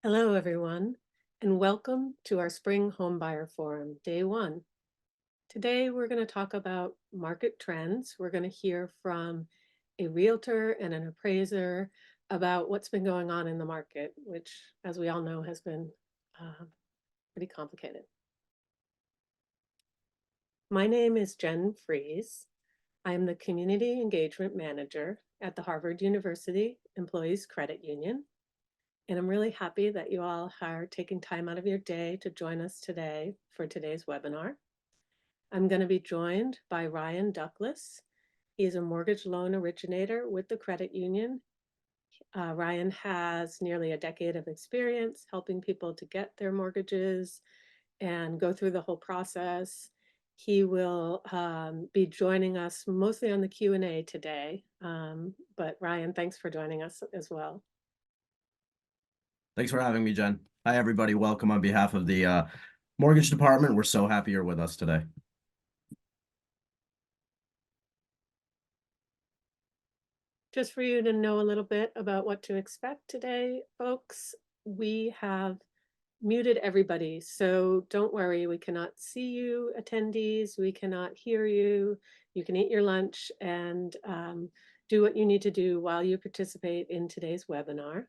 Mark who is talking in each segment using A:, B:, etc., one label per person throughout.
A: Hello, everyone, and welcome to our Spring Homebuyer Forum, Day 1. Today, we're going to talk about market trends. We're going to hear from a realtor and an appraiser about what's been going on in the market, which, as we all know, has been pretty complicated. My name is Jen Fries. I am the Community Engagement Manager at the Harvard University Employees Credit Union. And I'm really happy that you all are taking time out of your day to join us today for today's webinar. I'm going to be joined by Ryan Duckless. He's a mortgage loan originator with the credit union. Ryan has nearly a decade of experience helping people to get their mortgages and go through the whole process. He will be joining us mostly on the Q&A today. But Ryan, thanks for joining us as well.
B: Thanks for having me, Jen. Hi, everybody. Welcome on behalf of the mortgage department. We're so happy you're with us today.
A: Just for you to know a little bit about what to expect today, folks, we have muted everybody. So don't worry, we cannot see you, attendees. We cannot hear you. You can eat your lunch and do what you need to do while you participate in today's webinar.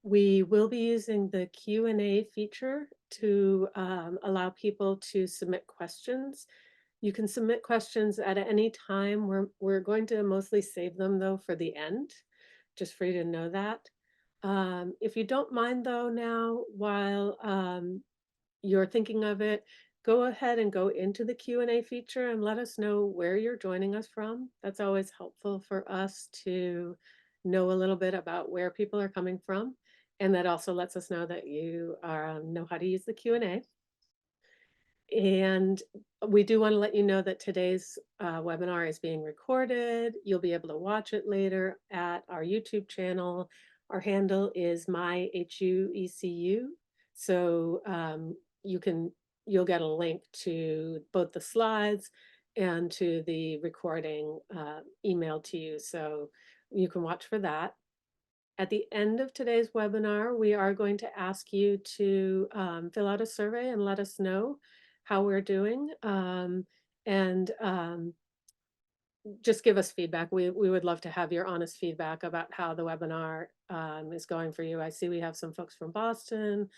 A: We will be using the Q&A feature to allow people to submit questions. You can submit questions at any time. We're going to mostly save them, though, for the end, just for you to know that. If you don't mind, though, now, while you're thinking of it, go ahead and go into the Q&A feature and let us know where you're joining us from. That's always helpful for us to know a little bit about where people are coming from. And that also lets us know that you know how to use the Q&A. And we do want to let you know that today's webinar is being recorded. You'll be able to watch it later at our YouTube channel. Our handle is myhuecu. So you'll get a link to both the slides and to the recording emailed to you. So you can watch for that. At the end of today's webinar, we are going to ask you to fill out a survey and let us know how we're doing, and just give us feedback. We would love to have your honest feedback about how the webinar is going for you. I see we have some folks from Boston,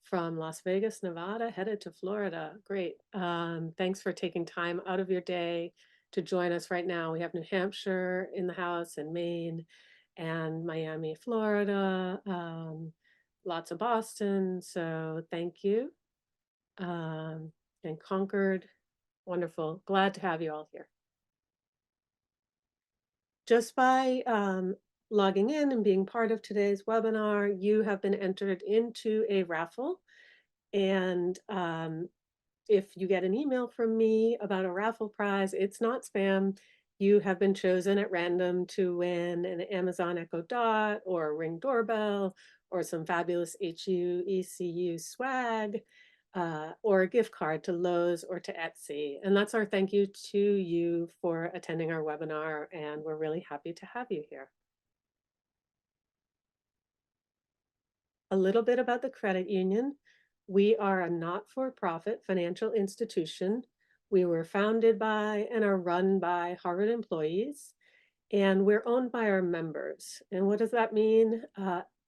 A: from Las Vegas, Nevada, headed to Florida. Great. Thanks for taking time out of your day to join us right now. We have New Hampshire in the house and Maine and Miami, Florida, lots of Boston. So thank you. And Concord, wonderful. Glad to have you all here. Just by logging in and being part of today's webinar, you have been entered into a raffle. And if you get an email from me about a raffle prize, it's not spam. You have been chosen at random to win an Amazon Echo Dot or a Ring doorbell or some fabulous HUECU swag or a gift card to Lowe's or to Etsy. And that's our thank you to you for attending our webinar, and we're really happy to have you here. A little bit about the credit union. We are a not-for-profit financial institution. We were founded by and are run by Harvard employees, and we're owned by our members. And what does that mean?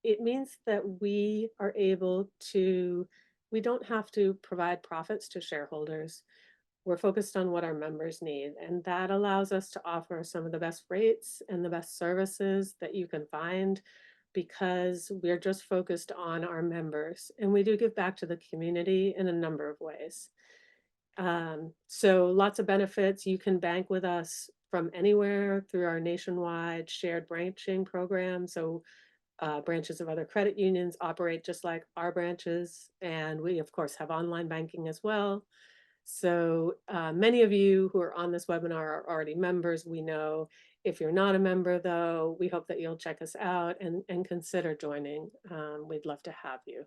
A: It means that we don't have to provide profits to shareholders. We're focused on what our members need, and that allows us to offer some of the best rates and the best services that you can find, because we're just focused on our members, and we do give back to the community in a number of ways. So lots of benefits. You can bank with us from anywhere through our nationwide shared branching program. So branches of other credit unions operate just like our branches, and we of course have online banking as well. So many of you who are on this webinar are already members, we know. If you're not a member, though, we hope that you'll check us out and consider joining. We'd love to have you.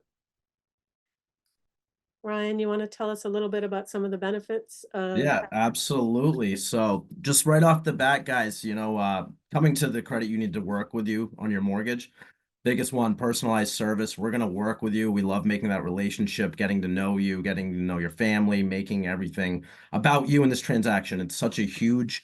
A: Ryan, you want to tell us a little bit about some of the benefits of—
B: Yeah, absolutely. So just right off the bat, guys, coming to the credit union to work with you on your mortgage, Biggest one, personalized service. We're going to work with you. We love making that relationship, getting to know you, getting to know your family, making everything about you in this transaction. It's such a huge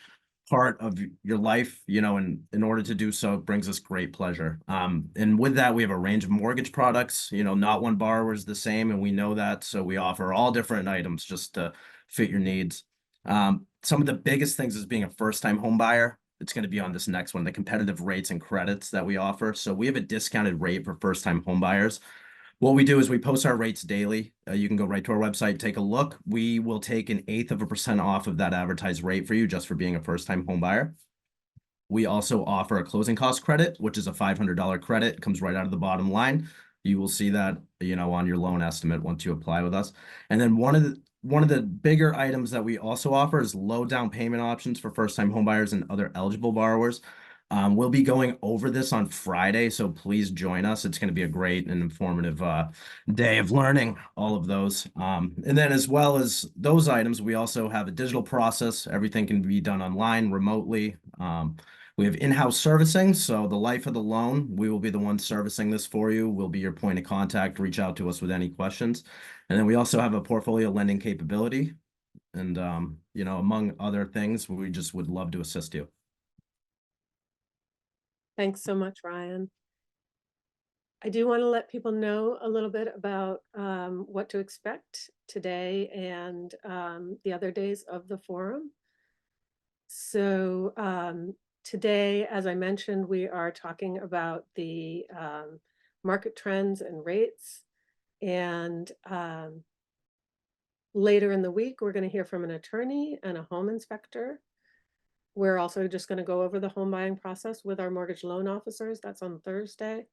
B: part of your life, and in order to do so, it brings us great pleasure. And with that, we have a range of mortgage products. Not one borrower is the same, and we know that. So we offer all different items just to fit your needs. Some of the biggest things is being a first-time home buyer. It's going to be on this next one, the competitive rates and credits that we offer. So we have a discounted rate for first-time home buyers. What we do is we post our rates daily. You can go right to our website, take a look. We will take 1/8% off of that advertised rate for you just for being a first-time home buyer. We also offer a closing cost credit, which is a $500 credit. It comes right out of the bottom line. You will see that, on your loan estimate once you apply with us. And then one of the bigger items that we also offer is low down payment options for first-time homebuyers and other eligible borrowers. We'll be going over this on Friday, so please join us. It's going to be a great and informative day of learning all of those. And then as well as those items, we also have a digital process. Everything can be done online, remotely. We have in-house servicing, so the life of the loan, we will be the one servicing this for you. We'll be your point of contact. Reach out to us with any questions. And then we also have a portfolio lending capability. And, among other things, we just would love to assist you.
A: Thanks so much, Ryan. I do want to let people know a little bit about what to expect today and the other days of the forum. So today, as I mentioned, we are talking about the market trends and rates. And later in the week, we're going to hear from an attorney and a home inspector. We're also just going to go over the home buying process with our mortgage loan officers. That's on Thursday.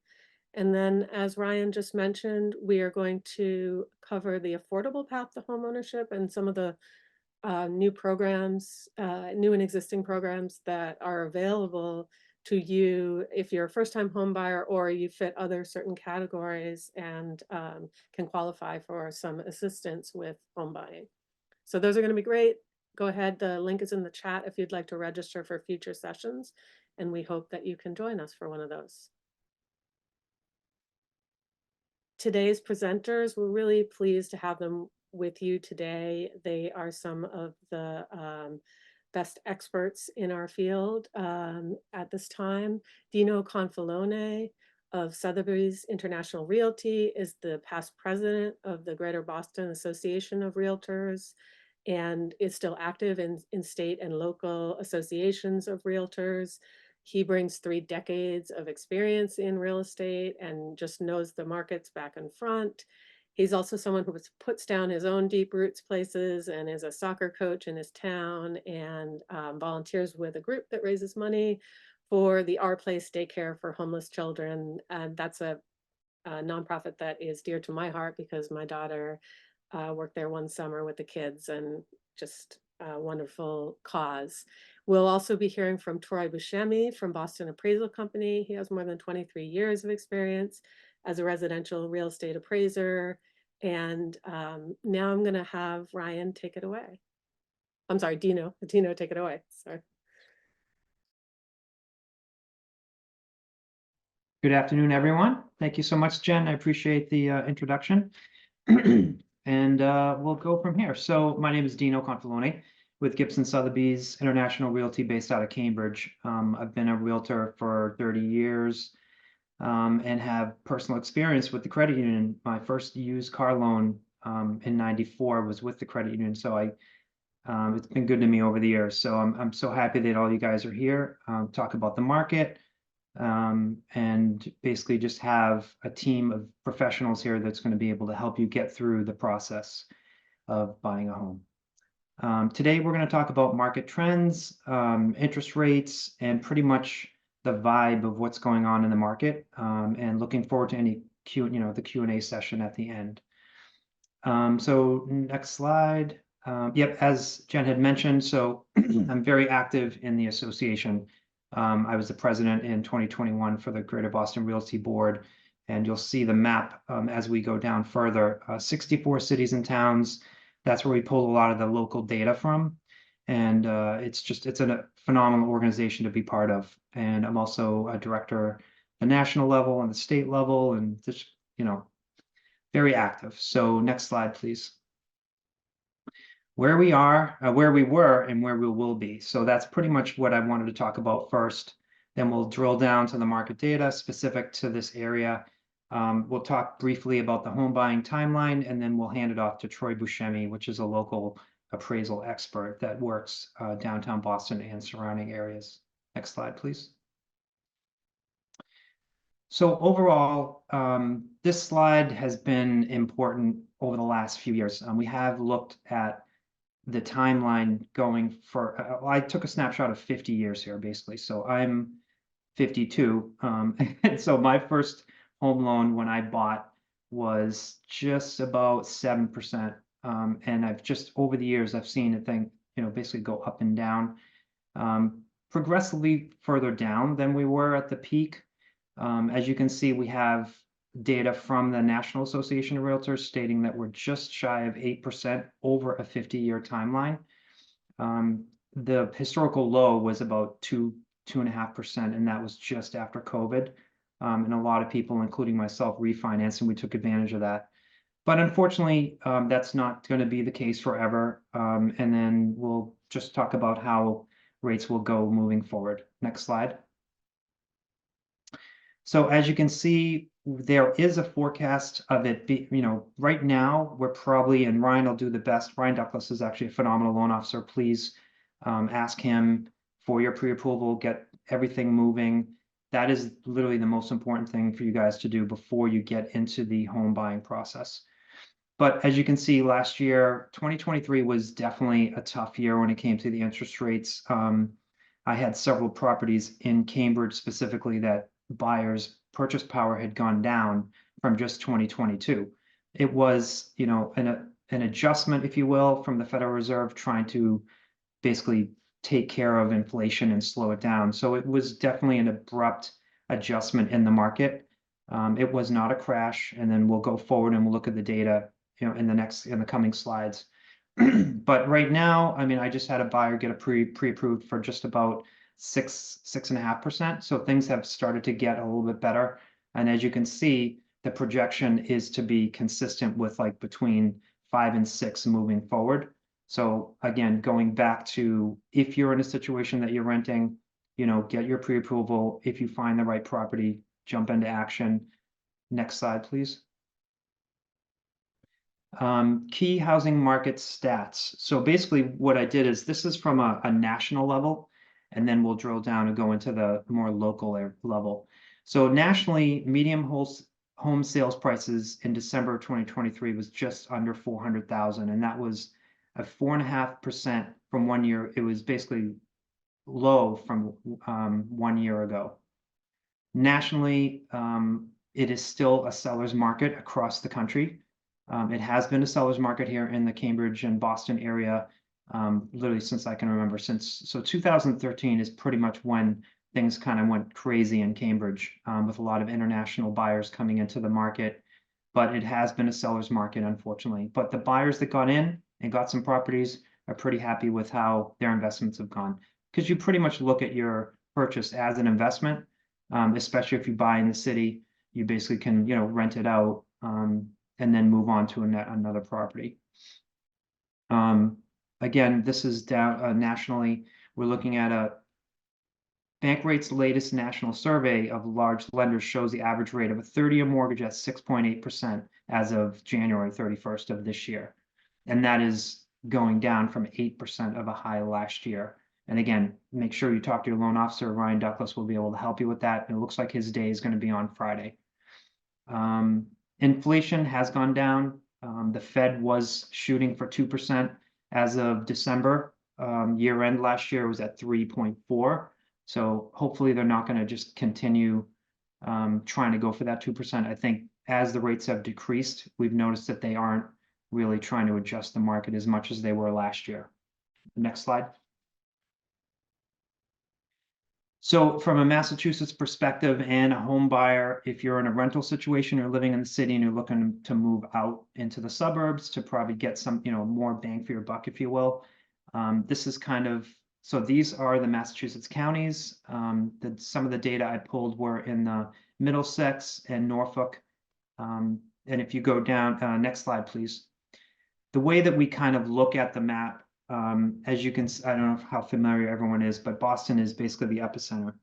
A: And then, as Ryan just mentioned, we are going to cover the affordable path to homeownership and some of the new programs, new and existing programs that are available to you if you're a first-time home buyer or you fit other certain categories and can qualify for some assistance with home buying. So those are going to be great. Go ahead. The link is in the chat if you'd like to register for future sessions. And we hope that you can join us for one of those. Today's presenters, we're really pleased to have them with you today. They are some of the best experts in our field at this time. Dino Confalone of Sotheby's International Realty is the past president of the Greater Boston Association of Realtors and is still active in state and local associations of realtors. He brings 3 decades of experience in real estate and just knows the markets back and front. He's also someone who puts down his own deep roots places and is a soccer coach in his town and volunteers with a group that raises money for the Our Place daycare for homeless children. And that's a nonprofit that is dear to my heart because my daughter worked there one summer with the kids and just a wonderful cause. We'll also be hearing from Troy Buscemi from Boston Appraisal Company. He has more than 23 years of experience as a residential real estate appraiser. And now I'm going to have Ryan take it away. I'm sorry, Dino take it away. Sorry.
C: Good afternoon, everyone. Thank you so much, Jen. I appreciate the introduction. And we'll go from here. So my name is Dino Confalone with Gibson Sotheby's International Realty based out of Cambridge. I've been a realtor for 30 years and have personal experience with the credit union. My first used car loan in '94 was with the credit union. So it's been good to me over the years. So I'm so happy that all you guys are here, talk about the market, and basically just have a team of professionals here that's going to be able to help you get through the process of buying a home. Today, we're going to talk about market trends, interest rates, and pretty much the vibe of what's going on in the market, and looking forward to any the Q&A session at the end. So next slide. Yep, as Jen had mentioned, so I'm very active in the association. I was the president in 2021 for the Greater Boston Realty Board, and you'll see the map as we go down further. 64 cities and towns. That's where we pull a lot of the local data from, and it's a phenomenal organization to be part of. And I'm also a director the national level and the state level, and just, you know, very active. So next slide, please. Where we are, where we were, and where we will be. So that's pretty much what I wanted to talk about first. Then we'll drill down to the market data specific to this area. We'll talk briefly about the home buying timeline, and then we'll hand it off to Troy Buscemi, which is a local appraisal expert that works downtown Boston and surrounding areas. Next slide, please. So overall, this slide has been important over the last few years. We have looked at the timeline going for, I took a snapshot of 50 years here, basically. So I'm 52. And so my first home loan when I bought was just about 7%. And I've just, over the years, I've seen it thing, you know, basically go up and down, progressively further down than we were at the peak. As you can see, we have data from the National Association of Realtors stating that we're just shy of 8% over a 50-year timeline. The historical low was about 2.5%, and that was just after COVID. And a lot of people, including myself, refinanced, and we took advantage of that. But unfortunately, that's not going to be the case forever. And then we'll just talk about how rates will go moving forward. Next slide. So as you can see, there is a forecast of it be, you know, right now we're probably, and Ryan will do the best. Ryan Douglas is actually a phenomenal loan officer. Please ask him for your pre-approval, get everything moving. That is literally the most important thing for you guys to do before you get into the home buying process. But as you can see, last year, 2023 was definitely a tough year when it came to the interest rates. I had several properties in Cambridge specifically that buyers' purchase power had gone down from just 2022. It was, you know, an adjustment, if you will, from the Federal Reserve trying to basically take care of inflation and slow it down. So it was definitely an abrupt adjustment in the market. It was not a crash, and then we'll go forward and we'll look at the data, you know, in the coming slides. But right now, I mean, I just had a buyer get a pre-approved for just about 6.5%. So things have started to get a little bit better. And as you can see, the projection is to be consistent with like between 5 and 6 moving forward. So again, going back to, if you're in a situation that you're renting, you know, get your pre-approval. If you find the right property, jump into action. Next slide, please. Key housing market stats. So basically what I did is, this is from a national level, and then we'll drill down and go into the more local level. So nationally, median home sales prices in December 2023 was just under 400,000, and that was a 4.5% from 1 year. It was basically low from 1 year ago. Nationally, it is still a seller's market across the country. It has been a seller's market here in the Cambridge and Boston area, literally since I can remember. So 2013 is pretty much when things kind of went crazy in Cambridge, with a lot of international buyers coming into the market. But it has been a seller's market, unfortunately. But the buyers that got in and got some properties are pretty happy with how their investments have gone, because you pretty much look at your purchase as an investment, especially if you buy in the city. You basically can, you know, rent it out, and then move on to another property. Again, this is down nationally. We're looking at a Bankrate's latest national survey of large lenders shows the average rate of a 30-year mortgage at 6.8% as of January 31st of this year. And that is going down from 8% of a high last year. And again, make sure you talk to your loan officer. Ryan Douglas will be able to help you with that. And it looks like his day is going to be on Friday. Inflation has gone down. The Fed was shooting for 2% as of December. Year end last year was at 3.4. So hopefully they're not going to just continue trying to go for that 2%. I think as the rates have decreased, we've noticed that they aren't really trying to adjust the market as much as they were last year. Next slide. So from a Massachusetts perspective and a home buyer, if you're in a rental situation or living in the city and you're looking to move out into the suburbs to probably get some, you know, more bang for your buck, if you will, this is kind of, so these are the Massachusetts counties. Some of the data I pulled were in the Middlesex, and Norfolk. And if you go down, next slide, please. The way that we kind of look at the map, as you can, I don't know how familiar everyone is, but Boston is basically the epicenter.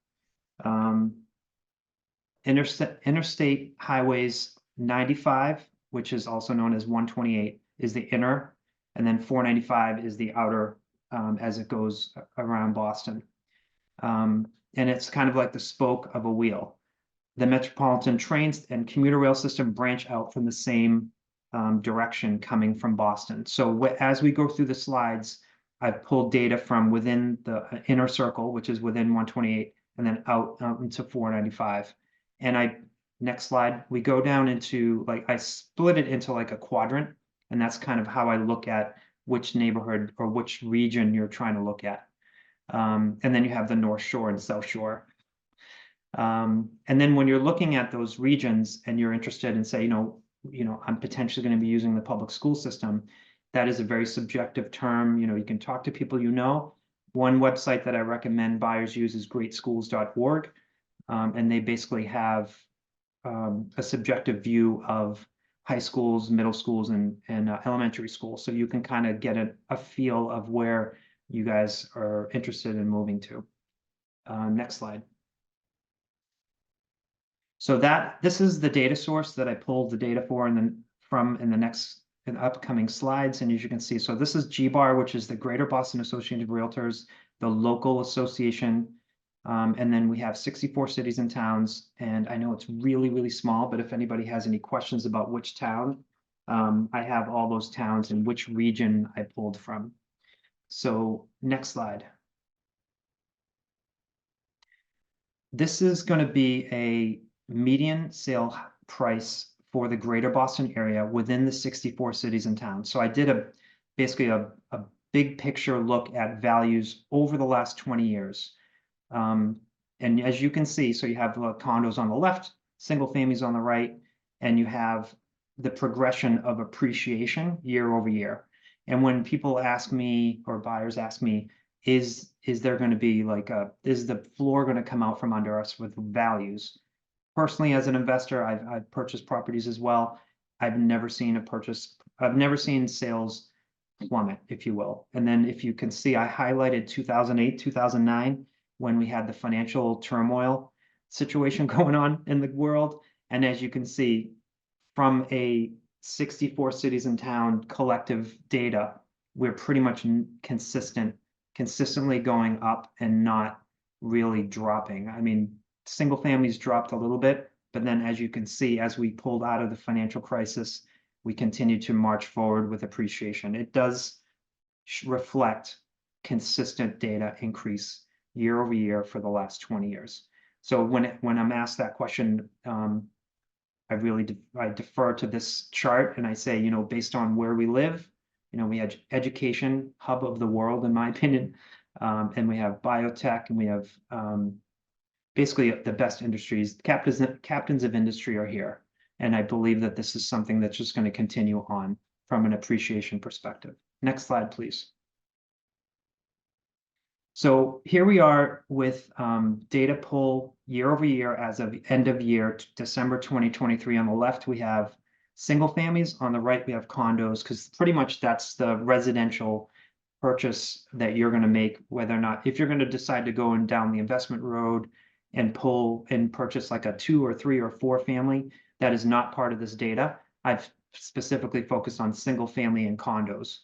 C: Interstate highways 95, which is also known as 128, is the inner, and then 495 is the outer, as it goes around Boston. And it's kind of like the spoke of a wheel. The metropolitan trains and commuter rail system branch out from the same direction coming from Boston. So as we go through the slides, I've pulled data from within the inner circle, which is within 128, and then out into 495. And next slide, we go down into, like, I split it into like a quadrant, and that's kind of how I look at which neighborhood or which region you're trying to look at. And then you have the North Shore and South Shore. And then when you're looking at those regions and you're interested in, say, I'm potentially going to be using the public school system, that is a very subjective term. You can talk to people. One website that I recommend buyers use is greatschools.org. And they basically have a subjective view of high schools, middle schools, and elementary schools. So you can kind of get a feel of where you guys are interested in moving to. Next slide. So this is the data source that I pulled the data for in the upcoming slides. And as you can see, so this is GBAR, which is the Greater Boston Association of Realtors, the local association. And then we have 64 cities and towns. And I know it's really, really small, but if anybody has any questions about which town, I have all those towns and which region I pulled from. So next slide. This is going to be a median sale price for the greater Boston area within the 64 cities and towns. So I did basically a big picture look at values over the last 20 years. And as you can see, so you have the condos on the left, single families on the right, and you have the progression of appreciation year over year. And when people ask me, or buyers ask me, is there going to be is the floor going to come out from under us with values? Personally, as an investor, I've purchased properties as well. I've never seen sales plummet, if you will. And then if you can see, I highlighted 2008, 2009, when we had the financial turmoil situation going on in the world. And as you can see, from a 64 cities and town collective data, we're pretty much consistently going up and not really dropping. I mean, single families dropped a little bit, but then as you can see, as we pulled out of the financial crisis, we continue to march forward with appreciation. It does reflect consistent data increase year over year for the last 20 years. So when I'm asked that question, I defer to this chart and I say, based on where we live, we have education hub of the world, in my opinion, and we have biotech, and we have basically the best industries. Captains of industry are here, and I believe that this is something that's just going to continue on from an appreciation perspective. Next slide, please. So here we are with data pull year over year as of end of year, December 2023. On the left, we have single families. On the right, we have condos, because pretty much that's the residential purchase that you're going to make, whether or not, if you're going to decide to go down the investment road and pull and purchase like a 2 or 3 or 4 family, that is not part of this data. I've specifically focused on single family and condos.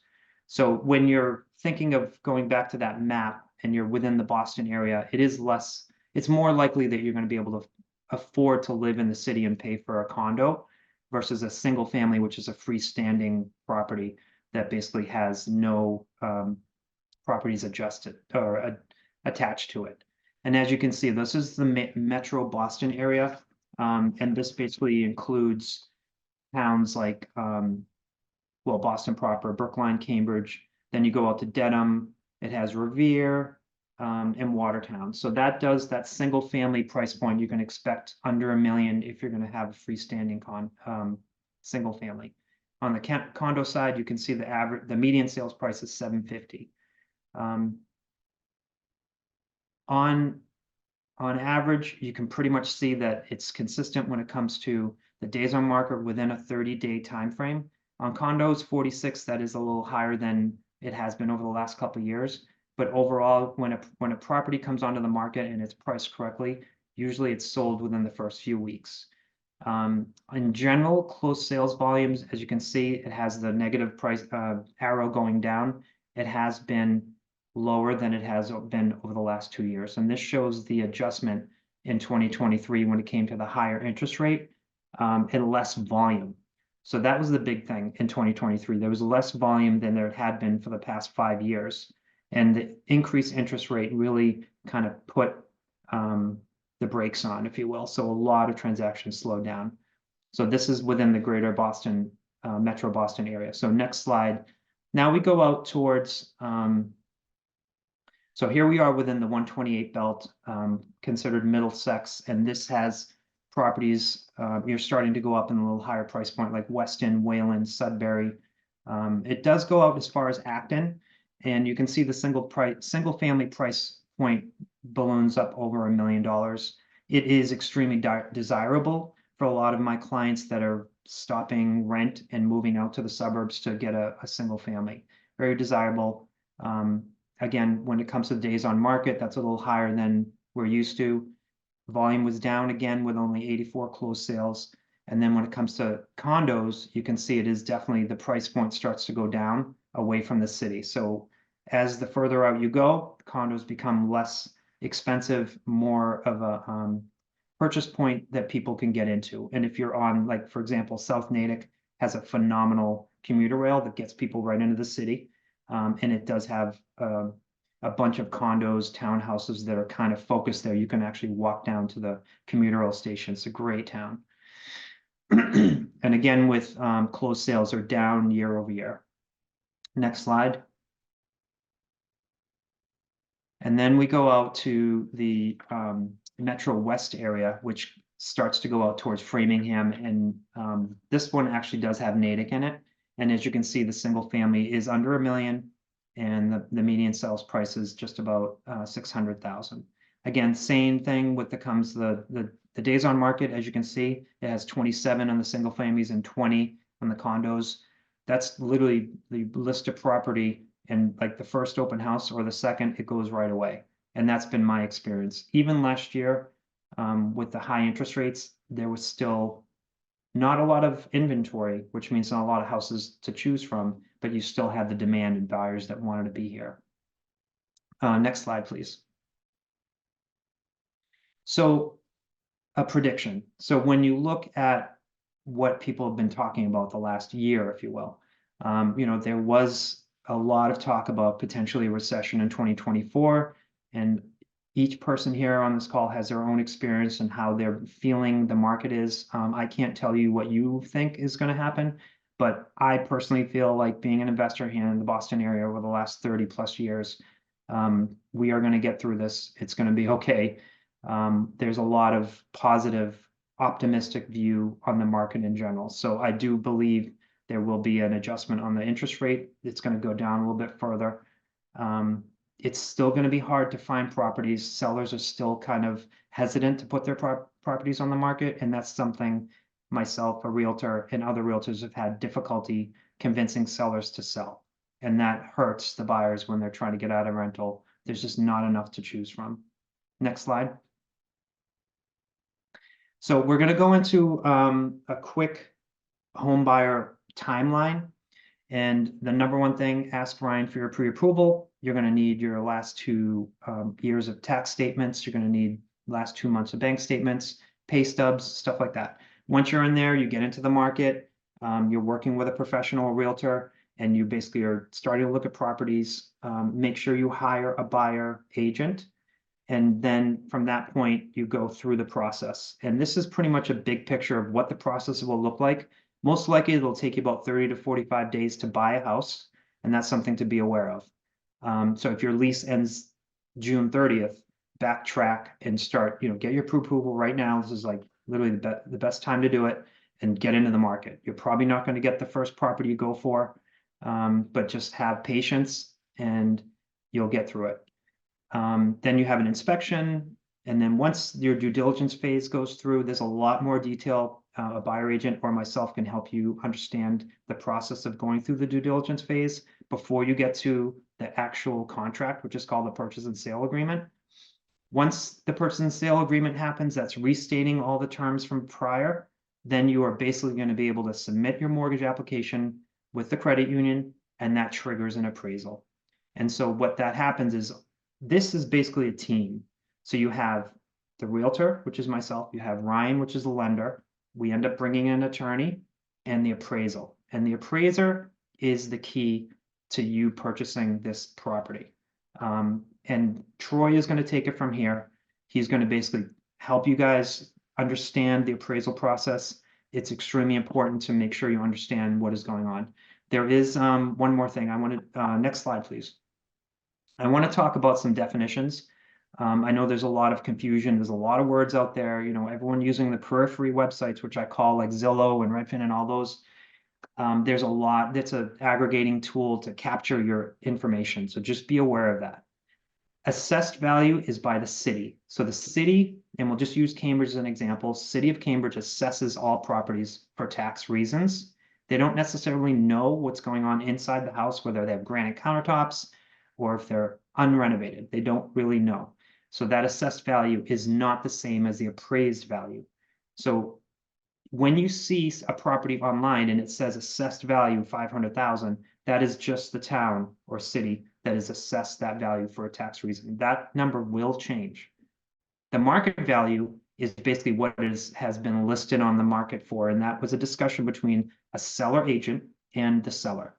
C: So when you're thinking of going back to that map and you're within the Boston area, it's more likely that you're going to be able to afford to live in the city and pay for a condo versus a single family, which is a freestanding property that basically has no properties adjusted or attached to it. And as you can see, this is the Metro Boston area. And this basically includes towns like, Boston proper, Brookline, Cambridge. Then you go out to Dedham. It has Revere and Watertown. So that single family price point you can expect under $1 million if you're going to have a freestanding single family. On the condo side, you can see the median sales price is $750. On on average, you can pretty much see that it's consistent when it comes to the days on market within a 30-day time frame. On condos, 46, that is a little higher than it has been over the last couple of years. But overall, when a property comes onto the market and it's priced correctly, usually it's sold within the first few weeks. In general, closed sales volumes, as you can see, it has the negative price arrow going down. It has been lower than it has been over the last 2 years. And this shows the adjustment in 2023 when it came to the higher interest rate and less volume. So that was the big thing in 2023. There was less volume than there had been for the past 5 years. And the increased interest rate really kind of put the brakes on, if you will. So a lot of transactions slowed down. So this is within the greater Boston, Metro Boston area. So next slide. Now we go out towards, so here we are within the 128 belt, considered Middlesex, and this has properties, you're starting to go up in a little higher price point like Weston, Wayland, Sudbury. It does go out as far as Acton, and you can see the single family price point balloons up over $1 million. It is extremely desirable for a lot of my clients that are stopping rent and moving out to the suburbs to get a single family. Very desirable. Again, when it comes to days on market, that's a little higher than we're used to. Volume was down again with only 84 closed sales. And then when it comes to condos, you can see it is definitely the price point starts to go down away from the city. So as the further out you go, condos become less expensive, more of a purchase point that people can get into. And if you're on, like, for example, South Natick has a phenomenal commuter rail that gets people right into the city. And it does have a bunch of condos, townhouses that are kind of focused there. You can actually walk down to the commuter rail station. It's a great town. And again, with closed sales are down year over year. Next slide. And then we go out to the Metro West area, which starts to go out towards Framingham. And this one actually does have Natick in it. And as you can see, the single family is under $1 million, and the median sales price is just about 600,000. Again, same thing with the days on market. As you can see, it has 27 on the single families and 20 on the condos. That's literally the list of property, and like the first open house or the second, it goes right away. And that's been my experience. Even last year, with the high interest rates, there was still not a lot of inventory, which means not a lot of houses to choose from, but you still had the demand and buyers that wanted to be here. Next slide, please. So a prediction. So when you look at what people have been talking about the last year, if you will, there was a lot of talk about potentially a recession in 2024, and each person here on this call has their own experience and how they're feeling the market is. I can't tell you what you think is going to happen, but I personally feel like, being an investor here in the Boston area over the last 30 plus years, we are going to get through this. It's going to be okay. There's a lot of positive, optimistic view on the market in general. So I do believe there will be an adjustment on the interest rate. It's going to go down a little bit further. It's still going to be hard to find properties. Sellers are still kind of hesitant to put their properties on the market. And that's something myself, a realtor, and other realtors have had difficulty convincing sellers to sell. And that hurts the buyers when they're trying to get out of rental. There's just not enough to choose from. Next slide. So we're going to go into a quick home buyer timeline. And the number one thing, ask Ryan for your pre-approval. You're going to need your last 2 years of tax statements. You're going to need last 2 months of bank statements, pay stubs, stuff like that. Once you're in there, you get into the market, you're working with a professional realtor, and you basically are starting to look at properties. Make sure you hire a buyer agent. And then from that point, you go through the process. And this is pretty much a big picture of what the process will look like. Most likely, it'll take you about 30 to 45 days to buy a house, and that's something to be aware of. So if your lease ends June 30th, backtrack and start, get your pre-approval right now. This is like literally the best time to do it, and get into the market. You're probably not going to get the first property you go for, but just have patience and you'll get through it. Then you have an inspection. And then once your due diligence phase goes through, there's a lot more detail. A buyer agent or myself can help you understand the process of going through the due diligence phase before you get to the actual contract, which is called the purchase and sale agreement. Once the purchase and sale agreement happens, that's restating all the terms from prior, then you are basically going to be able to submit your mortgage application with the credit union, and that triggers an appraisal. And so what that happens is, this is basically a team. So you have the realtor, which is myself, you have Ryan, which is the lender. We end up bringing in an attorney and the appraisal. And the appraiser is the key to you purchasing this property. And Troy is going to take it from here. He's going to basically help you guys understand the appraisal process. It's extremely important to make sure you understand what is going on. There is one more thing I want to, next slide, please. I want to talk about some definitions. I know there's a lot of confusion. There's a lot of words out there. You know, everyone using the periphery websites, which I call like Zillow and Redfin and all those. There's a lot. That's an aggregating tool to capture your information. So just be aware of that. Assessed value is by the city. So the city, and we'll just use Cambridge as an example, City of Cambridge assesses all properties for tax reasons. They don't necessarily know what's going on inside the house, whether they have granite countertops or if they're unrenovated. They don't really know. So that assessed value is not the same as the appraised value. So when you see a property online and it says assessed value 500,000, that is just the town or city that has assessed that value for a tax reason. That number will change. The market value is basically what has been listed on the market for, and that was a discussion between a seller agent and the seller.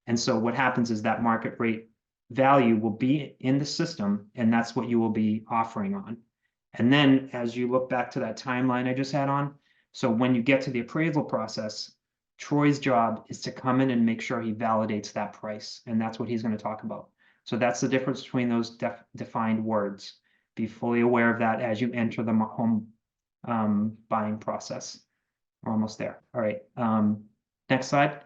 C: And so what happens is that market rate value will be in the system, and that's what you will be offering on. And then as you look back to that timeline I just had on, so when you get to the appraisal process, Troy's job is to come in and make sure he validates that price, and that's what he's going to talk about. So that's the difference between those defined words. Be fully aware of that as you enter the home buying process. We're almost there. All right. Next slide.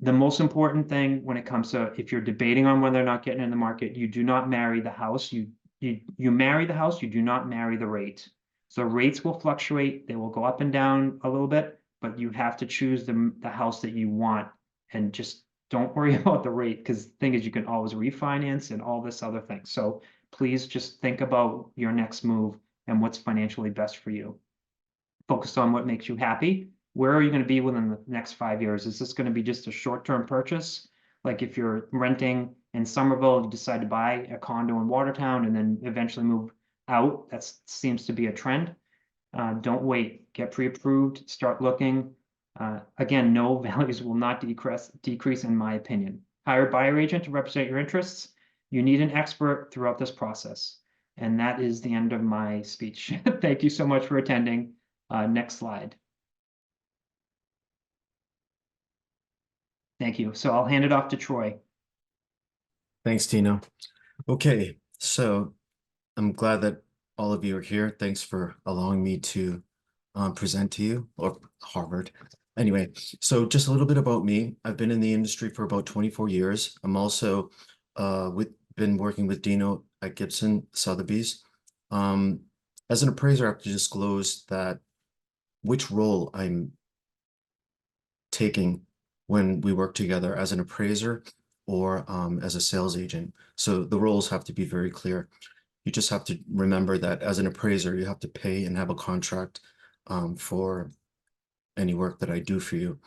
C: The most important thing when it comes to, if you're debating on whether or not getting in the market, you do not marry the house. You marry the house, you do not marry the rate. So rates will fluctuate. They will go up and down a little bit, but you have to choose the house that you want, and just don't worry about the rate, because the thing is you can always refinance and all this other thing. So please just think about your next move and what's financially best for you. Focus on what makes you happy. Where are you going to be within the next 5 years? Is this going to be just a short-term purchase? Like if you're renting in Somerville, you decide to buy a condo in Watertown and then eventually move out. That seems to be a trend. Don't wait. Get pre-approved. Start looking. Again, no values will not decrease in my opinion. Hire a buyer agent to represent your interests. You need an expert throughout this process. And that is the end of my speech. Thank you so much for attending. Next slide. Thank you. So I'll hand it off to Troy.
B: Thanks, Dino. Okay, so I'm glad that all of you are here. Thanks for allowing me to present to you, or Harvard. Anyway, so just a little bit about me. I've been in the industry for about 24 years. I'm also been working with Dino at Gibson Sotheby's. As an appraiser, I have to disclose that which role I'm taking when we work together, as an appraiser or as a sales agent. So the roles have to be very clear. You just have to remember that as an appraiser, you have to pay and have a contract for any work that I do for you.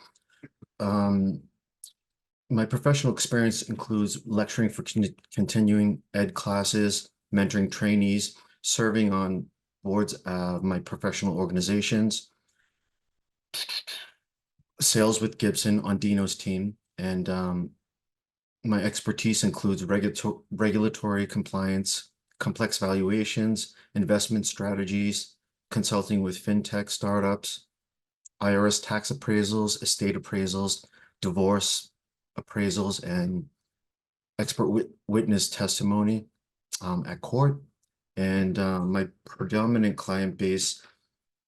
B: My professional experience includes lecturing for continuing ed classes, mentoring trainees, serving on boards of my professional organizations, sales with Gibson on Dino's team, and my expertise includes regulatory compliance, complex valuations, investment strategies, consulting with fintech startups, IRS tax appraisals, estate appraisals, divorce appraisals, and expert witness testimony at court. And my predominant client base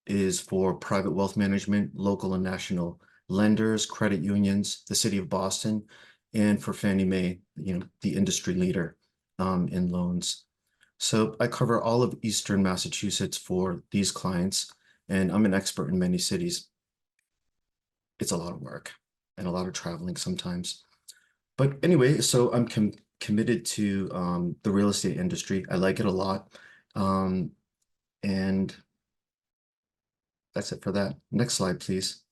B: is for private wealth management, local and national lenders, credit unions, the city of Boston, and for Fannie Mae, you know, the industry leader in loans.
D: So I cover all of Eastern Massachusetts for these clients, and I'm an expert in many cities. It's a lot of work and a lot of traveling sometimes. But anyway, so I'm committed to the real estate industry. I like it a lot. And that's it for that. Next slide, please.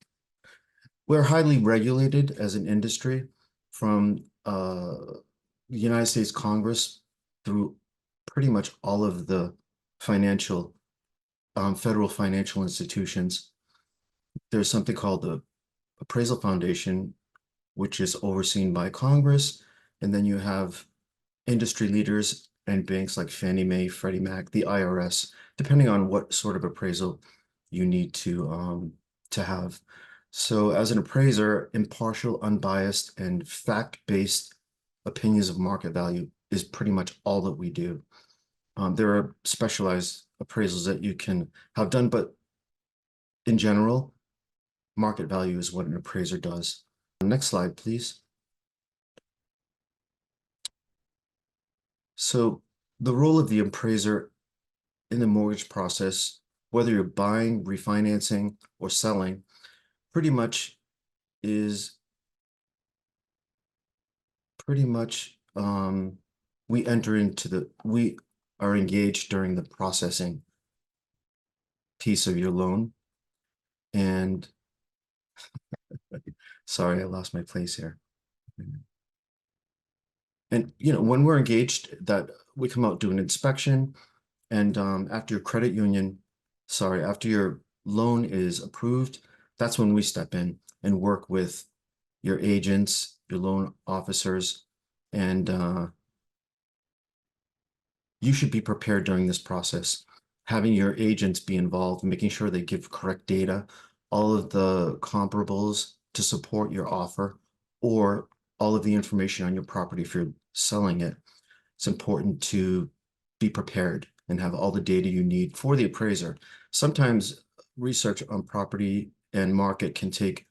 D: We're highly regulated as an industry from the United States Congress through pretty much all of the financial, federal financial institutions. There's something called the Appraisal Foundation, which is overseen by Congress. And then you have industry leaders and banks like Fannie Mae, Freddie Mac, the IRS, depending on what sort of appraisal you need to have. So as an appraiser, impartial, unbiased, and fact-based opinions of market value is pretty much all that we do. There are specialized appraisals that you can have done, but in general, market value is what an appraiser does. Next slide, please. So the role of the appraiser in the mortgage process, whether you're buying, refinancing, or selling, pretty much is we are engaged during the processing piece of your loan. And sorry, I lost my place here. And when we're engaged, that we come out, do an inspection, and after your loan is approved, that's when we step in and work with your agents, your loan officers, and you should be prepared during this process. Having your agents be involved, making sure they give correct data, all of the comparables to support your offer, or all of the information on your property if you're selling it. It's important to be prepared and have all the data you need for the appraiser. Sometimes research on property and market can take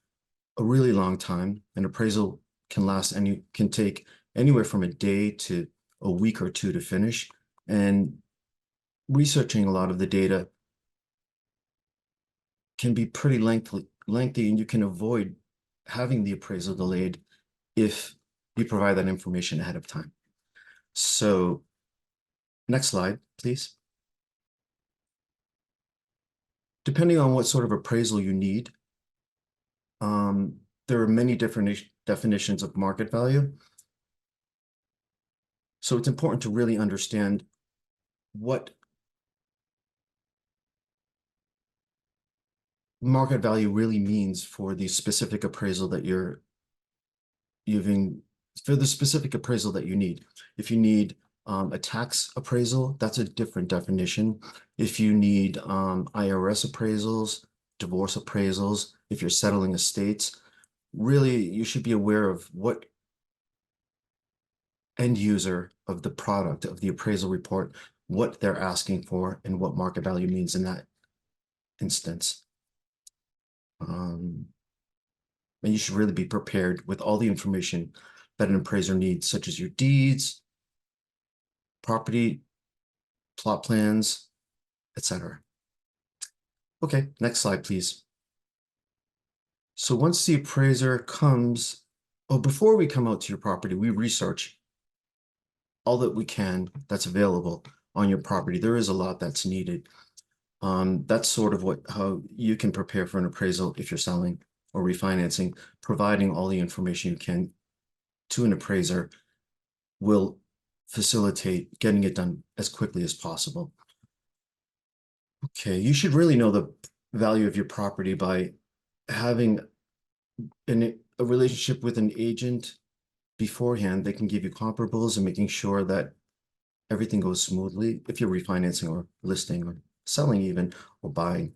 D: a really long time. An appraisal can take anywhere from a day to a week or two to finish. And researching a lot of the data can be pretty lengthy, and you can avoid having the appraisal delayed if you provide that information ahead of time. So next slide, please. Depending on what sort of appraisal you need, there are many different definitions of market value. So it's important to really understand what market value really means for the specific appraisal that you're for the specific appraisal that you need. If you need a tax appraisal, that's a different definition. If you need IRS appraisals, divorce appraisals, if you're settling estates, really you should be aware of what end user of the product of the appraisal report, what they're asking for, and what market value means in that instance. And you should really be prepared with all the information that an appraiser needs, such as your deeds, property, plot plans, etc. Okay, next slide, please. So once the appraiser comes, before we come out to your property, we research all that we can that's available on your property. There is a lot that's needed. That's sort of how you can prepare for an appraisal if you're selling or refinancing. Providing all the information you can to an appraiser will facilitate getting it done as quickly as possible. Okay, you should really know the value of your property by having a relationship with an agent beforehand. They can give you comparables and making sure that everything goes smoothly if you're refinancing or listing or selling even or buying.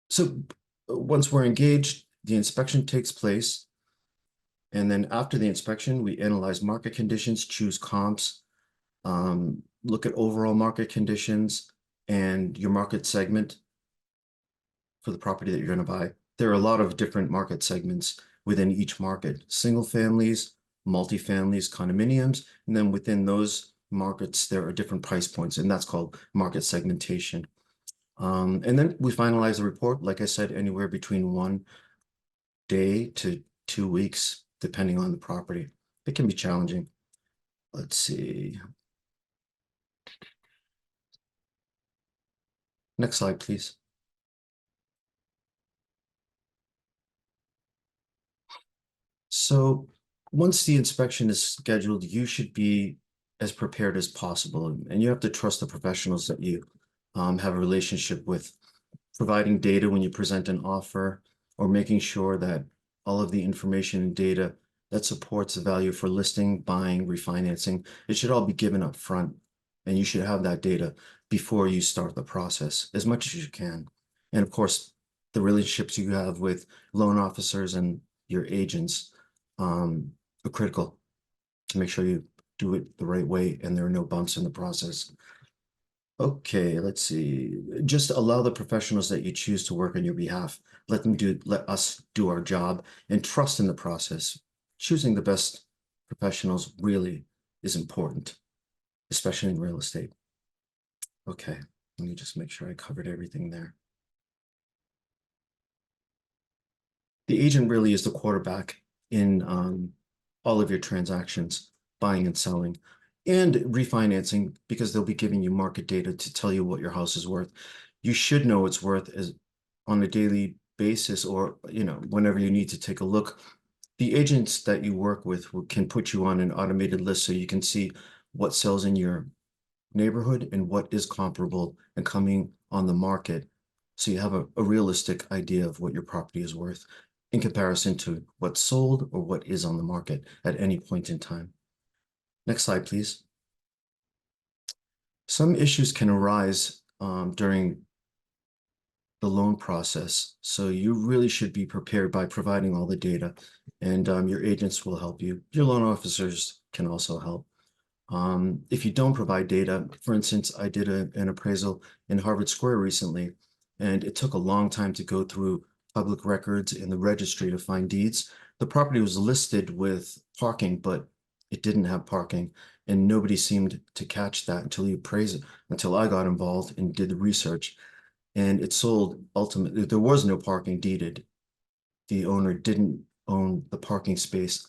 D: So once we're engaged, the inspection takes place. And then after the inspection, we analyze market conditions, choose comps, look at overall market conditions and your market segment for the property that you're going to buy. There are a lot of different market segments within each market: single families, multifamilies, condominiums, and then within those markets, there are different price points, and that's called market segmentation. And then we finalize the report, like I said, anywhere between 1 day to 2 weeks, depending on the property. It can be challenging. Let's see. Next slide, please. So once the inspection is scheduled, you should be as prepared as possible. And you have to trust the professionals that you have a relationship with, providing data when you present an offer, or making sure that all of the information and data that supports the value for listing, buying, refinancing, it should all be given up front. And you should have that data before you start the process as much as you can. And of course, the relationships you have with loan officers and your agents are critical to make sure you do it the right way and there are no bumps in the process. Okay, let's see. Just allow the professionals that you choose to work on your behalf. Let us do our job, and trust in the process. Choosing the best professionals really is important, especially in real estate. Okay, let me just make sure I covered everything there. The agent really is the quarterback in all of your transactions, buying and selling, and refinancing, because they'll be giving you market data to tell you what your house is worth. You should know its worth as on a daily basis, or whenever you need to take a look. The agents that you work with can put you on an automated list so you can see what sells in your neighborhood and what is comparable and coming on the market. So you have a realistic idea of what your property is worth in comparison to what's sold or what is on the market at any point in time. Next slide, please. Some issues can arise during the loan process, so you really should be prepared by providing all the data, and your agents will help you. Your loan officers can also help. If you don't provide data, for instance, I did an appraisal in Harvard Square recently, and it took a long time to go through public records in the registry to find deeds. The property was listed with parking, but it didn't have parking, and nobody seemed to catch that until I got involved and did the research. And it sold ultimately. There was no parking deeded. The owner didn't own the parking space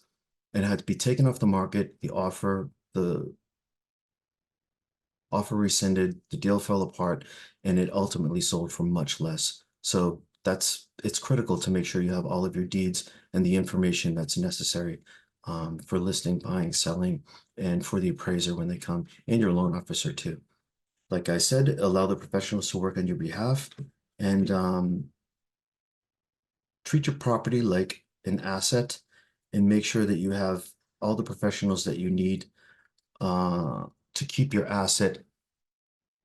D: and had to be taken off the market. The offer rescinded, the deal fell apart, and it ultimately sold for much less. So it's critical to make sure you have all of your deeds and the information that's necessary for listing, buying, selling, and for the appraiser when they come, and your loan officer too. Like I said, allow the professionals to work on your behalf, and treat your property like an asset, and make sure that you have all the professionals that you need to keep your asset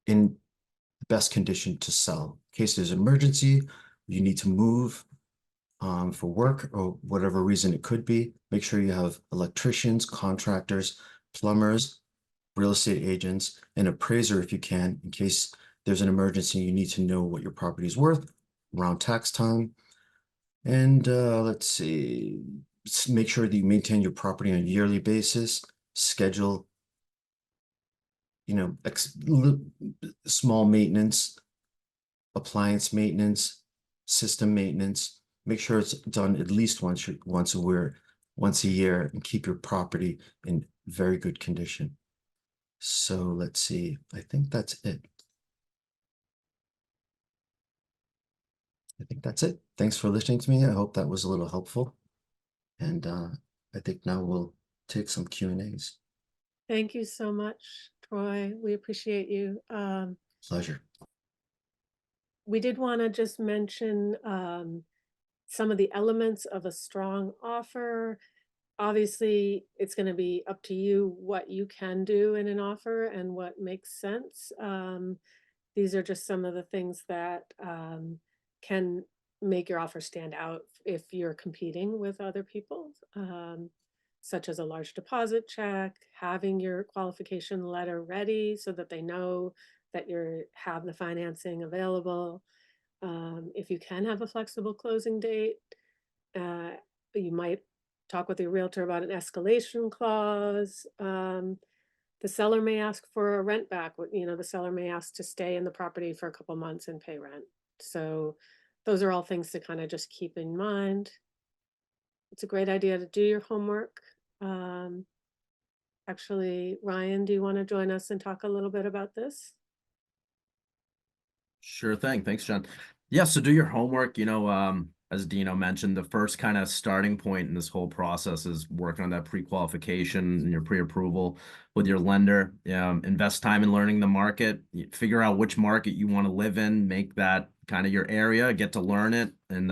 D: in the best condition to sell. In case there's an emergency, you need to move for work or whatever reason it could be. Make sure you have electricians, contractors, plumbers, real estate agents, an appraiser if you can, in case there's an emergency, you need to know what your property is worth around tax time. And let's see, make sure that you maintain your property on a yearly basis, schedule, small maintenance, appliance maintenance, system maintenance. Make sure it's done at least once a year, and keep your property in very good condition. So let's see, I think that's it. Thanks for listening to me. I hope that was a little helpful. And I think now we'll take some Q&As.
A: Thank you so much, Troy. We appreciate you.
D: Pleasure.
A: We did want to just mention some of the elements of a strong offer. Obviously, it's going to be up to you what you can do in an offer and what makes sense. These are just some of the things that can make your offer stand out if you're competing with other people, such as a large deposit check, having your qualification letter ready so that they know that you have the financing available. If you can have a flexible closing date, you might talk with your realtor about an escalation clause. The seller may ask for a rent back, you know, the seller may ask to stay in the property for a couple months and pay rent. So those are all things to kind of just keep in mind. It's a great idea to do your homework. Um, Actually, Ryan, do you want to join us and talk a little bit about this?
B: Sure thing. Thanks, John. Yeah, so do your homework. As Dino mentioned, the first kind of starting point in this whole process is working on that pre-qualification and your pre-approval with your lender. Invest time in learning the market, figure out which market you want to live in, make that kind of your area, get to learn it, and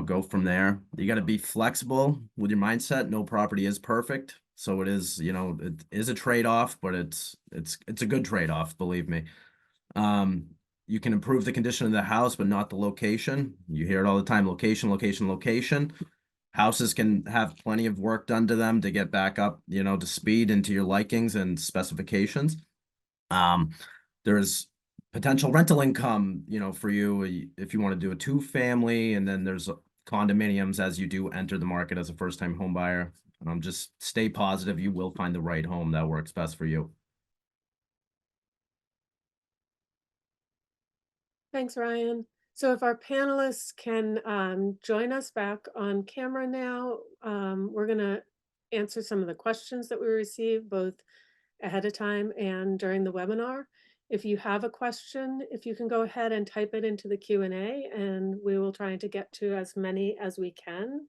B: go from there. You got to be flexible with your mindset. No property is perfect. So it is, it is a trade-off, but it's a good trade-off, believe me. Um, you can improve the condition of the house, but not the location. You hear it all the time, location, location, location. Houses can have plenty of work done to them to get back up, to speed into your likings and specifications. Um, there's potential rental income, for you if you want to do a two-family, and then there's condominiums as you do enter the market as a first-time home buyer. Just stay positive. You will find the right home that works best for you.
A: Thanks, Ryan. So if our panelists can join us back on camera now, we're going to answer some of the questions that we received both ahead of time and during the webinar. If you have a question, if you can go ahead and type it into the Q&A, and we will try to get to as many as we can.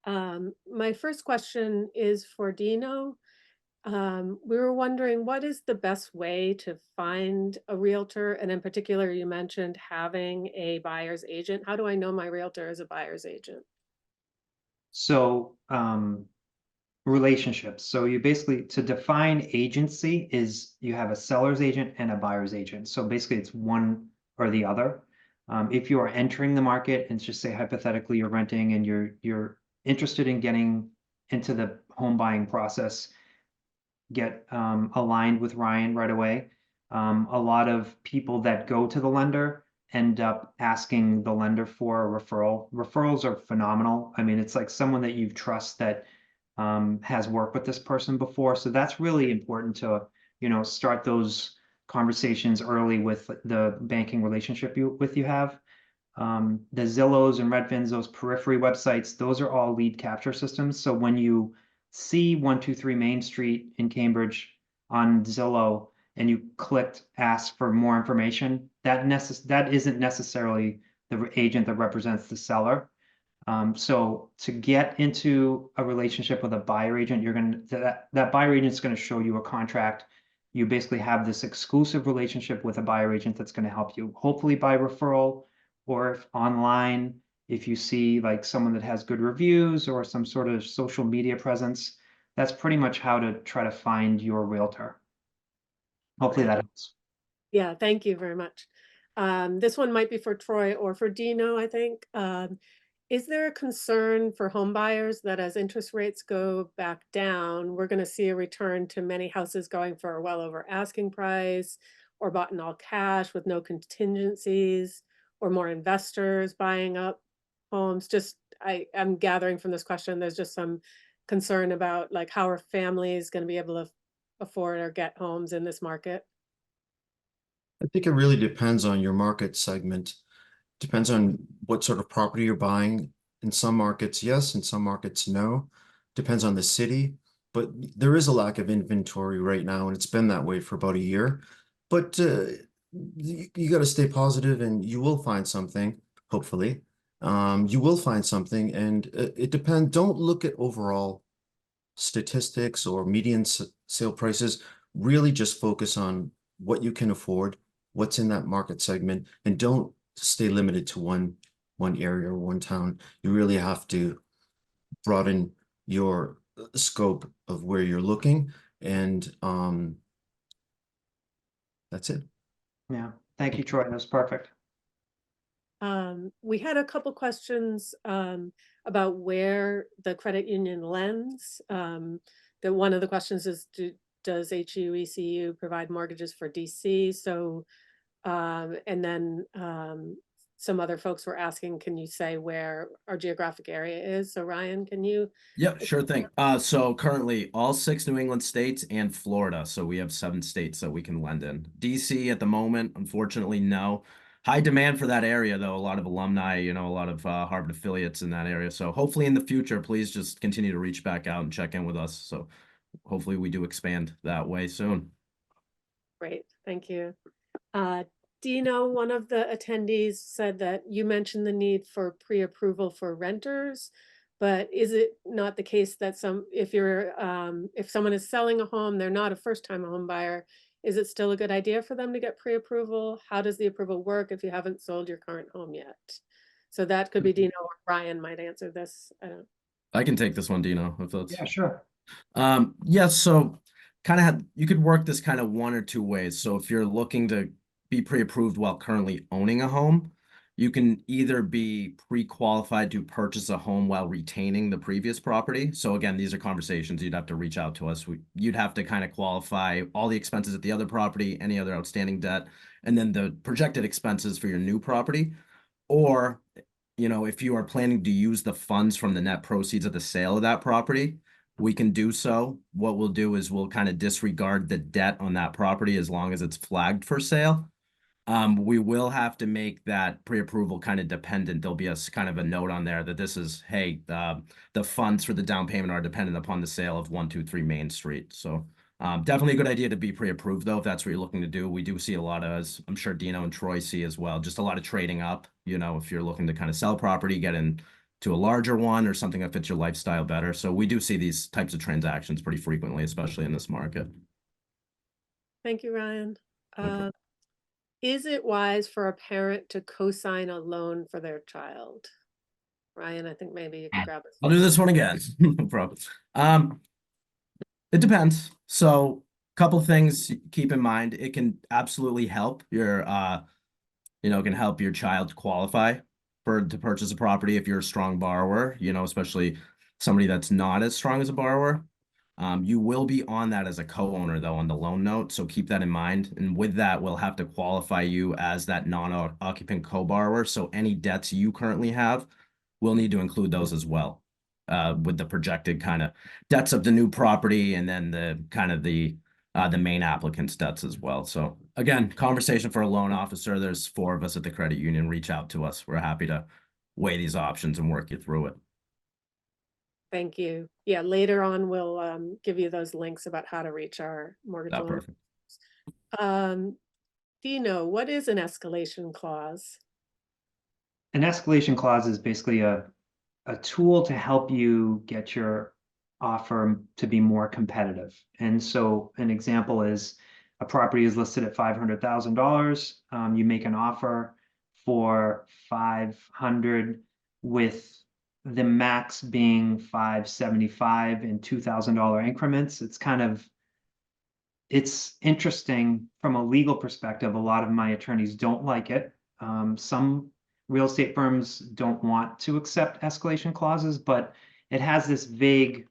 A: My first question is for Dino. We were wondering, what is the best way to find a realtor? And in particular, you mentioned having a buyer's agent. How do I know my realtor is a buyer's agent?
C: So, relationships. So you basically, to define agency is you have a seller's agent and a buyer's agent. So basically it's one or the other. If you are entering the market and just say hypothetically you're renting and you're interested in getting into the home buying process, get aligned with Ryan right away. A lot of people that go to the lender end up asking the lender for a referral. Referrals are phenomenal. I mean, it's like someone that you trust that has worked with this person before. So that's really important to, start those conversations early with the banking relationship you have. The Zillows and Redfins, those periphery websites, those are all lead capture systems. So when you see 123 Main Street in Cambridge on Zillow and you clicked ask for more information, that isn't necessarily the agent that represents the seller. So to get into a relationship with a buyer agent, that buyer agent is going to show you a contract. You basically have this exclusive relationship with a buyer agent that's going to help you, hopefully by referral, or if online, if you see like someone that has good reviews or some sort of social media presence. That's pretty much how to try to find your realtor. Hopefully that helps.
A: Yeah, thank you very much. This one might be for Troy or for Dino, I think. Is there a concern for home buyers that as interest rates go back down, we're going to see a return to many houses going for well over asking price, or bought in all cash with no contingencies, or more investors buying up homes? I'm gathering from this question, there's just some concern about like how are families going to be able to afford or get homes in this market?
D: I think it really depends on your market segment. Depends on what sort of property you're buying. In some markets, yes. In some markets, no. Depends on the city. But there is a lack of inventory right now, and it's been that way for about a year. But you got to stay positive, and you will find something, hopefully. You will find something, and it depends. Don't look at overall statistics or median sale prices. Really just focus on what you can afford, what's in that market segment, and don't stay limited to one area or one town. You really have to broaden your scope of where you're looking, and that's it.
C: Yeah. Thank you, Troy. That was perfect.
A: We had a couple questions about where the credit union lends. That one of the questions is, does HUECU provide mortgages for DC? So, and then some other folks were asking, can you say where our geographic area is? So Ryan, can you?
B: Yep, sure thing. So currently all 6 New England states and Florida. So we have 7 states that we can lend in. DC at the moment, unfortunately, no. High demand for that area, though. A lot of alumni, a lot of Harvard affiliates in that area. So hopefully in the future, please just continue to reach back out and check in with us. So hopefully we do expand that way soon.
A: Great, thank you. Dino, one of the attendees said that you mentioned the need for pre-approval for renters, but is it not the case that if someone is selling a home, they're not a first-time home buyer, is it still a good idea for them to get pre-approval? How does the approval work if you haven't sold your current home yet? So that could be Dino or Ryan might answer this.
B: I can take this one, Dino, if that's.
C: Yeah, sure.
B: Yeah, so you could work this kind of one or two ways. So if you're looking to be pre-approved while currently owning a home, you can either be pre-qualified to purchase a home while retaining the previous property. So again, these are conversations you'd have to reach out to us. You'd have to kind of qualify all the expenses at the other property, any other outstanding debt, and then the projected expenses for your new property. Or, if you are planning to use the funds from the net proceeds of the sale of that property, we can do so. What we'll do is we'll kind of disregard the debt on that property as long as it's flagged for sale. We will have to make that pre-approval kind of dependent. There'll be kind of a note on there that this is, hey, the funds for the down payment are dependent upon the sale of 123 Main Street. So definitely a good idea to be pre-approved, though, if that's what you're looking to do. We do see a lot of, as I'm sure Dino and Troy see as well, just a lot of trading up. If you're looking to kind of sell property, get into a larger one or something that fits your lifestyle better. So we do see these types of transactions pretty frequently, especially in this market.
A: Thank you, Ryan.
B: Okay.
A: Is it wise for a parent to co-sign a loan for their child? Ryan, I think maybe you can grab it.
B: I'll do this one again. No problem. It depends. So couple things keep in mind. It can absolutely help your it can help your child qualify to purchase a property if you're a strong borrower, especially somebody that's not as strong as a borrower. You will be on that as a co-owner, though, on the loan note. So keep that in mind. And with that, we'll have to qualify you as that non-occupant co-borrower. So any debts you currently have, we'll need to include those as well, with the projected kind of debts of the new property and then the main applicant's debts as well. So again, conversation for a loan officer. There's 4 of us at the credit union. Reach out to us. We're happy to weigh these options and work you through it.
A: Thank you. Yeah, later on we'll give you those links about how to reach our mortgage loan.
B: Perfect.
A: Dino, what is an escalation clause?
C: An escalation clause is basically a tool to help you get your offer to be more competitive. And so an example is a property is listed at $500,000. You make an offer for 500 with the max being 575 in $2,000 increments. It's interesting from a legal perspective. A lot of my attorneys don't like it. Some real estate firms don't want to accept escalation clauses, but it has this vague,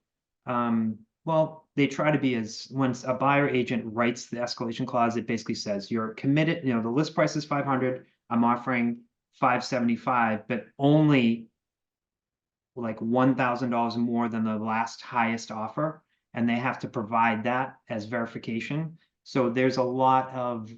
C: well, they try to be when a buyer agent writes the escalation clause, it basically says you're committed, the list price is 500, I'm offering 575, but only like $1,000 more than the last highest offer, and they have to provide that as verification. So there's a lot of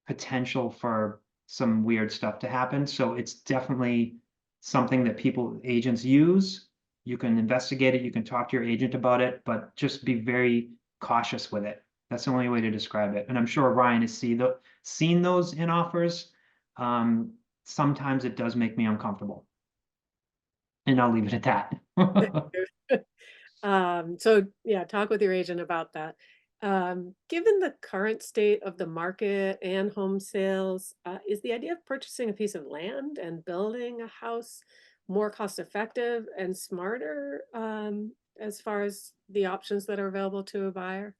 C: potential for some weird stuff to happen. So it's definitely something that agents use. You can investigate it, you can talk to your agent about it, but just be very cautious with it. That's the only way to describe it. And I'm sure Ryan has seen those in offers. Sometimes it does make me uncomfortable. And I'll leave it at that.
A: So yeah, talk with your agent about that. Given the current state of the market and home sales, is the idea of purchasing a piece of land and building a house more cost effective and smarter as far as the options that are available to a buyer?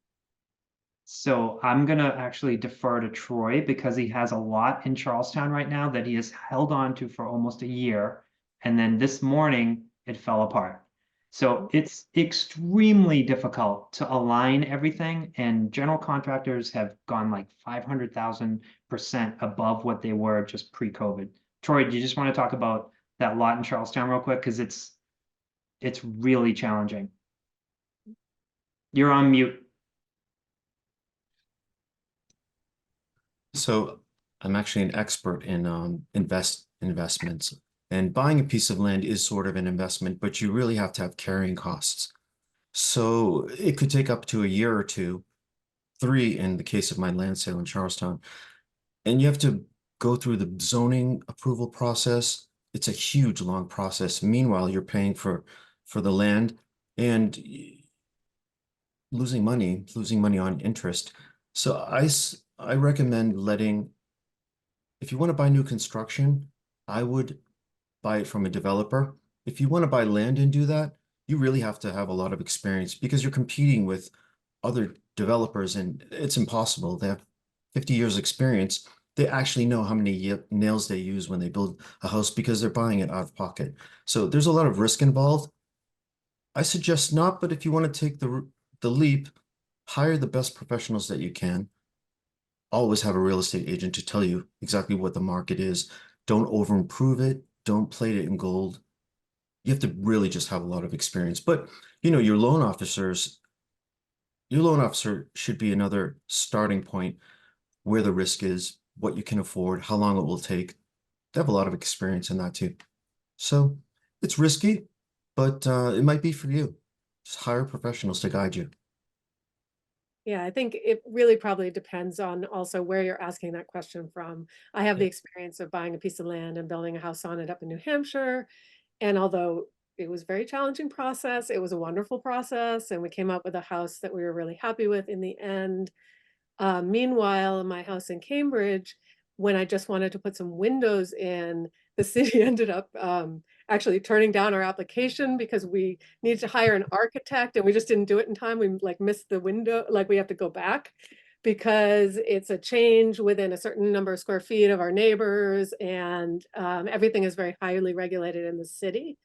C: So I'm going to actually defer to Troy because he has a lot in Charlestown right now that he has held on to for almost a year. And then this morning it fell apart. So it's extremely difficult to align everything, and general contractors have gone like 500,000% above what they were just pre-COVID. Troy, do you just want to talk about that lot in Charlestown real quick? Because it's really challenging. You're on mute.
D: So I'm actually an expert in investments, and buying a piece of land is sort of an investment, but you really have to have carrying costs. So it could take up to a year or two, 3 in the case of my land sale in Charlestown. And you have to go through the zoning approval process. It's a huge, long process. Meanwhile, you're paying for the land and losing money on interest. So I recommend letting, if you want to buy new construction, I would buy it from a developer. If you want to buy land and do that, you really have to have a lot of experience because you're competing with other developers and it's impossible. They have 50 years experience. They actually know how many nails they use when they build a house because they're buying it out of pocket. So there's a lot of risk involved. I suggest not, but if you want to take the leap, hire the best professionals that you can. Always have a real estate agent to tell you exactly what the market is. Don't over improve it. Don't plate it in gold. You have to really just have a lot of experience. But your loan officer should be another starting point where the risk is, what you can afford, how long it will take. They have a lot of experience in that too. So it's risky, but it might be for you. Just hire professionals to guide you.
A: Yeah, I think it really probably depends on also where you're asking that question from. I have the experience of buying a piece of land and building a house on it up in New Hampshire. And although it was a very challenging process, it was a wonderful process. And we came up with a house that we were really happy with in the end. Meanwhile, in my house in Cambridge, when I just wanted to put some windows in, the city ended up actually turning down our application because we needed to hire an architect and we just didn't do it in time. We like missed the window, like we have to go back because it's a change within a certain number of square feet of our neighbors, and everything is very highly regulated in the city.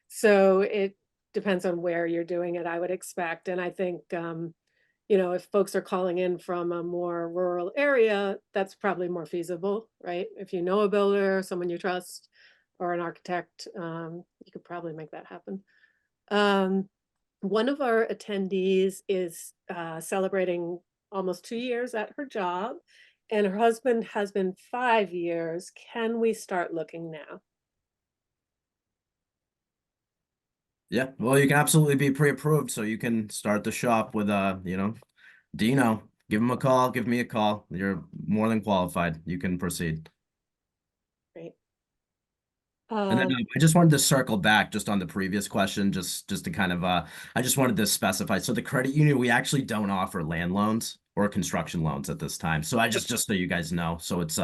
A: So it depends on where you're doing it, I would expect. And I think if folks are calling in from a more rural area, that's probably more feasible, right? If you know a builder, someone you trust, or an architect, you could probably make that happen. One of our attendees is celebrating almost 2 years at her job, and her husband has been 5 years. Can we start looking now?
B: Yeah, well, you can absolutely be pre-approved, so you can start the shop with Dino. Give him a call, give me a call. You're more than qualified. You can proceed.
A: Great.
B: And then I just wanted to circle back just on the previous question, just to kind of I just wanted to specify. So the credit union, we actually don't offer land loans or construction loans at this time. So I just so you guys know. So it's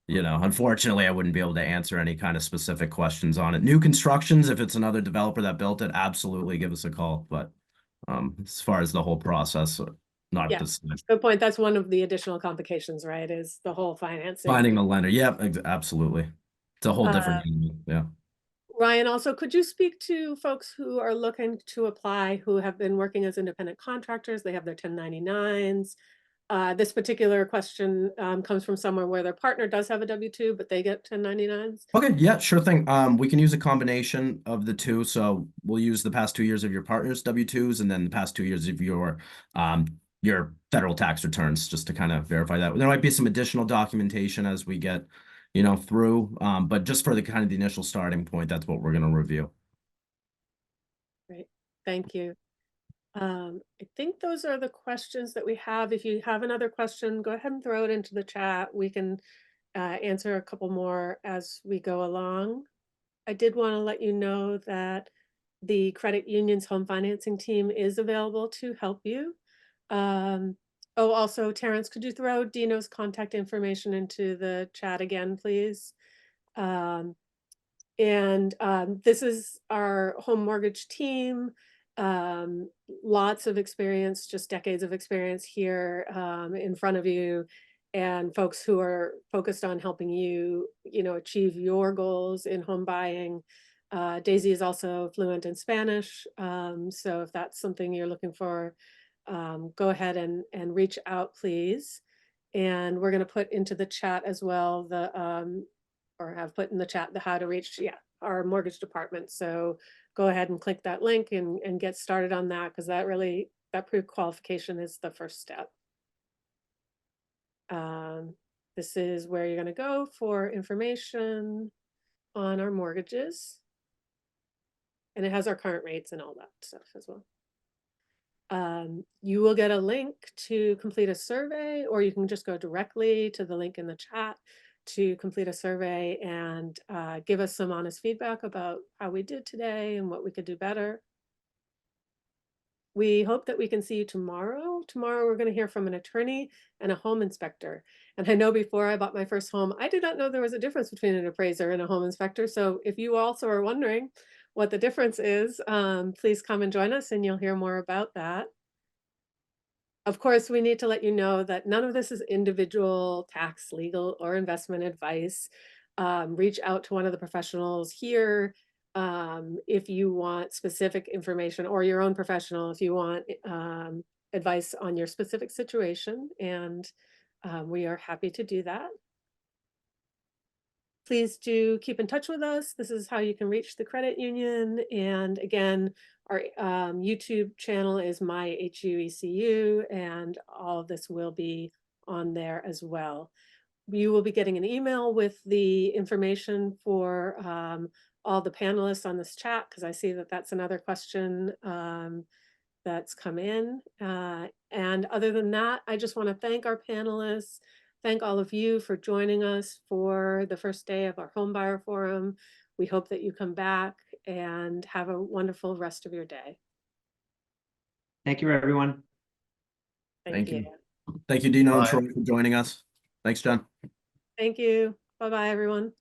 B: unfortunately, I wouldn't be able to answer any kind of specific questions on it. New constructions, if it's another developer that built it, absolutely give us a call. But as far as the whole process, not at
A: Yeah,
B: this time.
A: good point. That's one of the additional complications, right? Is the whole financing.
B: Finding the lender. Yep, absolutely. It's a whole different animal. Yeah.
A: Ryan, also, could you speak to folks who are looking to apply, who have been working as independent contractors? They have their 1099s. This particular question comes from somewhere where their partner does have a W-2, but they get 1099s.
B: Okay, yeah, sure thing. We can use a combination of the two. So we'll use the past 2 years of your partner's W-2s and then the past 2 years of your federal tax returns, just to kind of verify that. There might be some additional documentation as we get, through. But just for the kind of the initial starting point, that's what we're going to review.
A: Great, thank you. I think those are the questions that we have. If you have another question, go ahead and throw it into the chat. We can answer a couple more as we go along. I did want to let you know that the credit union's home financing team is available to help you. Also, Terrence, could you throw Dino's contact information into the chat again, please? This is our home mortgage team. Lots of experience, just decades of experience here in front of you, and folks who are focused on helping you, achieve your goals in home buying. Daisy is also fluent in Spanish, so if that's something you're looking for, go ahead and reach out, please. And we're going to put into the chat as well or have put in the chat the how to reach our mortgage department. So go ahead and click that link and get started on that, because that pre-qualification is the first step. This is where you're going to go for information on our mortgages. And it has our current rates and all that stuff as well. You will get a link to complete a survey, or you can just go directly to the link in the chat to complete a survey and give us some honest feedback about how we did today and what we could do better. We hope that we can see you tomorrow. Tomorrow, we're going to hear from an attorney and a home inspector. And I know before I bought my first home, I did not know there was a difference between an appraiser and a home inspector. So if you also are wondering what the difference is, please come and join us and you'll hear more about that. Of course, we need to let you know that none of this is individual tax, legal, or investment advice. Reach out to one of the professionals here if you want specific information, or your own professional if you want advice on your specific situation, and we are happy to do that. Please do keep in touch with us. This is how you can reach the credit union. And again, our YouTube channel is My HUECU, and all of this will be on there as well. You will be getting an email with the information for all the panelists on this chat, because I see that that's another question that's come in. And other than that, I just want to thank our panelists, thank all of you for joining us for the first day of our Home Buyer Forum. We hope that you come back and have a wonderful rest of your day.
C: Thank you, everyone.
A: Thank you.
B: Thank you, Dino and
D: Bye.
B: Troy, for joining us. Thanks, John.
A: Thank you. Bye-bye, everyone.